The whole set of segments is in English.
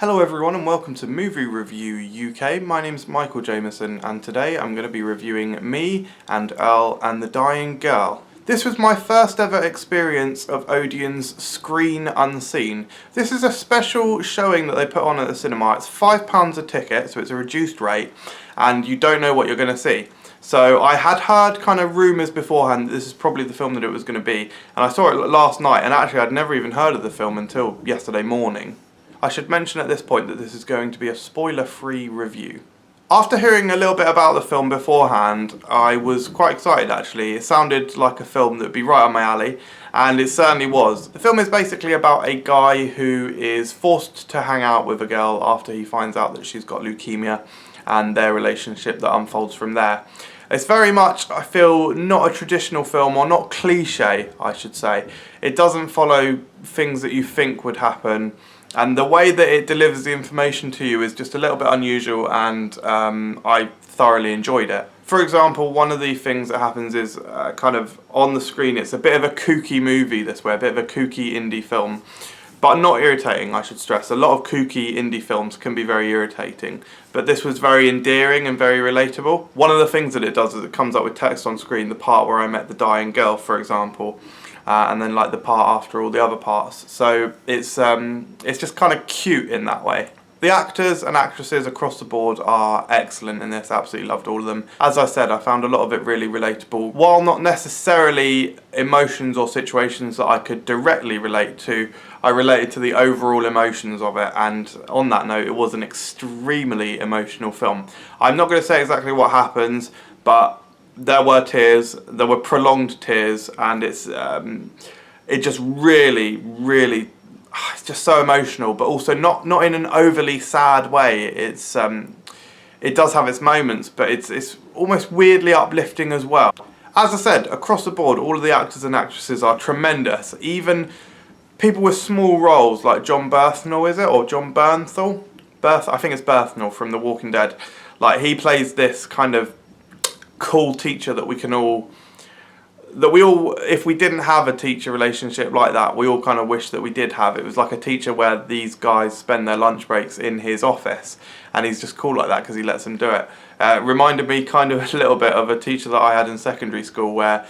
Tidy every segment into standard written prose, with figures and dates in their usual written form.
Hello everyone and welcome to Movie Review UK. My name's Michael Jameson and today I'm going to be reviewing Me and Earl and the Dying Girl. This was my first ever experience of Odeon's Screen Unseen. This is a special showing that they put on at the cinema. It's £5 a ticket, so it's a reduced rate, and you don't know what you're going to see. So I had heard kind of rumours beforehand that this is probably the film that it was going to be, and I saw it last night, and actually I'd never even heard of the film until yesterday morning. I should mention at this point that this is going to be a spoiler-free review. After hearing a little bit about the film beforehand, I was quite excited actually. It sounded like a film that would be right on my alley, and it certainly was. The film is basically about a guy who is forced to hang out with a girl after he finds out that she's got leukemia, and their relationship that unfolds from there. It's very much, I feel, not a traditional film, or not cliche, I should say. It doesn't follow things that you think would happen, and the way that it delivers the information to you is just a little bit unusual, and I thoroughly enjoyed it. For example, one of the things that happens is kind of on the screen, it's a bit of a kooky movie this way, a bit of a kooky indie film. But not irritating, I should stress. A lot of kooky indie films can be very irritating, but this was very endearing and very relatable. One of the things that it does is it comes up with text on screen, the part where I met the dying girl, for example, and then like the part after all the other parts. So it's just kind of cute in that way. The actors and actresses across the board are excellent in this. I absolutely loved all of them. As I said, I found a lot of it really relatable. While not necessarily emotions or situations that I could directly relate to, I related to the overall emotions of it, and on that note, it was an extremely emotional film. I'm not going to say exactly what happens, but there were tears, there were prolonged tears, and it just really, it's just so emotional, but also not in an overly sad way. It does have its moments, but it's almost weirdly uplifting as well. As I said, across the board, all of the actors and actresses are tremendous. Even people with small roles like John Bernthal, is it? Or John Bernthal? I think it's Bernthal from The Walking Dead. Like, he plays this kind of cool teacher that we all, if we didn't have a teacher relationship like that, we all kind of wish that we did have. It was like a teacher where these guys spend their lunch breaks in his office, and he's just cool like that because he lets them do it. Reminded me kind of a little bit of a teacher that I had in secondary school, where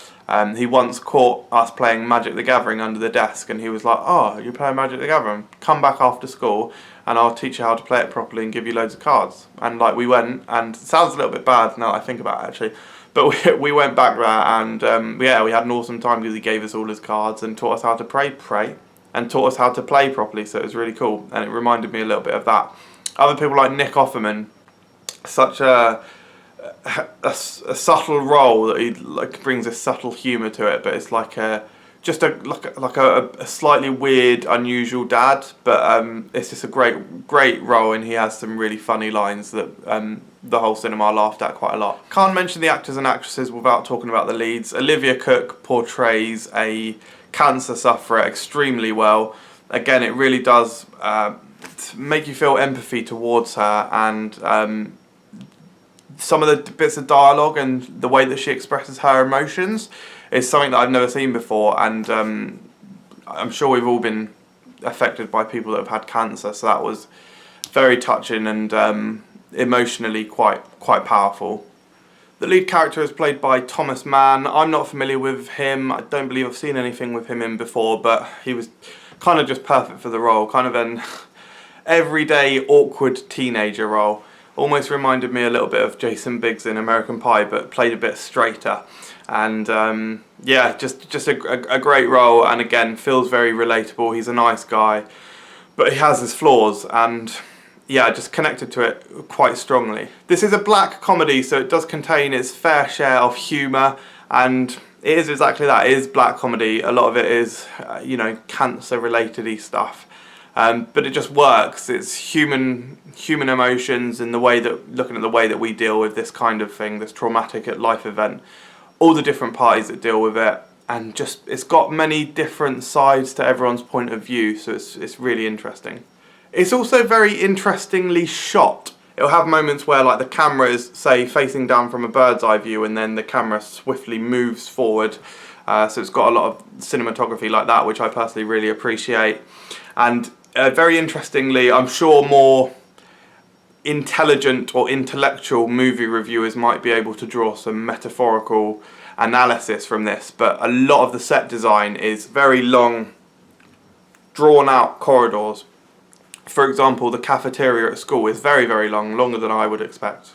he once caught us playing Magic the Gathering under the desk, and he was like, "Oh, you're playing Magic the Gathering? Come back after school and I'll teach you how to play it properly and give you loads of cards." And like, we went, and it sounds a little bit bad now that I think about it actually, but we went back there, and yeah, we had an awesome time because he gave us all his cards and taught us how to pray, and taught us how to play properly, so it was really cool, and it reminded me a little bit of that. Other people like Nick Offerman, such a subtle role that he like brings a subtle humour to it, but it's like a slightly weird, unusual dad, but it's just a great role, and he has some really funny lines that the whole cinema laughed at quite a lot. Can't mention the actors and actresses without talking about the leads. Olivia Cooke portrays a cancer sufferer extremely well. Again, it really does make you feel empathy towards her, and some of the bits of dialogue and the way that she expresses her emotions is something that I've never seen before, and I'm sure we've all been affected by people that have had cancer, so that was very touching and emotionally quite powerful. The lead character is played by Thomas Mann. I'm not familiar with him. I don't believe I've seen anything with him in before, but he was kind of just perfect for the role, kind of an everyday awkward teenager role. Almost reminded me a little bit of Jason Biggs in American Pie, but played a bit straighter. And yeah, just a great role, and again, feels very relatable. He's a nice guy, but he has his flaws, and yeah, just connected to it quite strongly. This is a black comedy, so it does contain its fair share of humour, and it is exactly that. It is black comedy. A lot of it is, cancer-related-y stuff. But it just works. It's human emotions, and looking at the way that we deal with this kind of thing, this traumatic life event, all the different parties that deal with it, and just it's got many different sides to everyone's point of view, so it's really interesting. It's also very interestingly shot. It'll have moments where like the camera is, say, facing down from a bird's eye view, and then the camera swiftly moves forward. So it's got a lot of cinematography like that, which I personally really appreciate. And Very interestingly, I'm sure more intelligent or intellectual movie reviewers might be able to draw some metaphorical analysis from this, but a lot of the set design is very long, drawn out corridors. For example, the cafeteria at school is very, very long, longer than I would expect.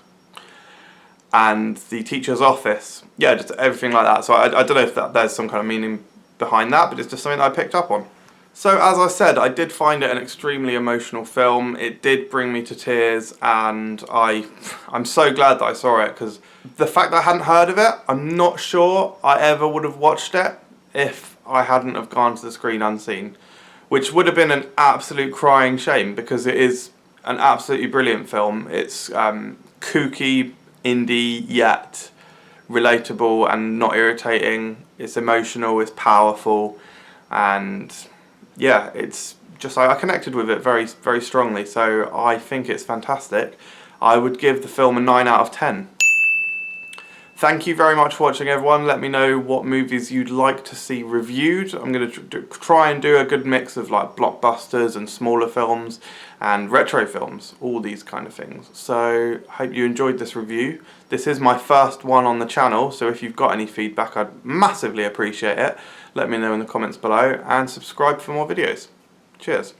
And the teacher's office, yeah, just everything like that. So I don't know if there's some kind of meaning behind that, but it's just something that I picked up on. So as I said, I did find it an extremely emotional film. It did bring me to tears, and I'm so glad that I saw it, because the fact that I hadn't heard of it, I'm not sure I ever would have watched it if I hadn't have gone to the screen unseen, which would have been an absolute crying shame, because it is an absolutely brilliant film. It's kooky, indie, yet relatable and not irritating. It's emotional, it's powerful, and yeah, it's just, I connected with it very, very strongly, so I think it's fantastic. I would give the film a 9 out of 10. Thank you very much for watching, everyone. Let me know what movies you'd like to see reviewed. I'm going to try and do a good mix of like blockbusters and smaller films and retro films, all these kind of things. So hope you enjoyed this review. This is my first one on the channel, so if you've got any feedback, I'd massively appreciate it. Let me know in the comments below, and subscribe for more videos. Cheers.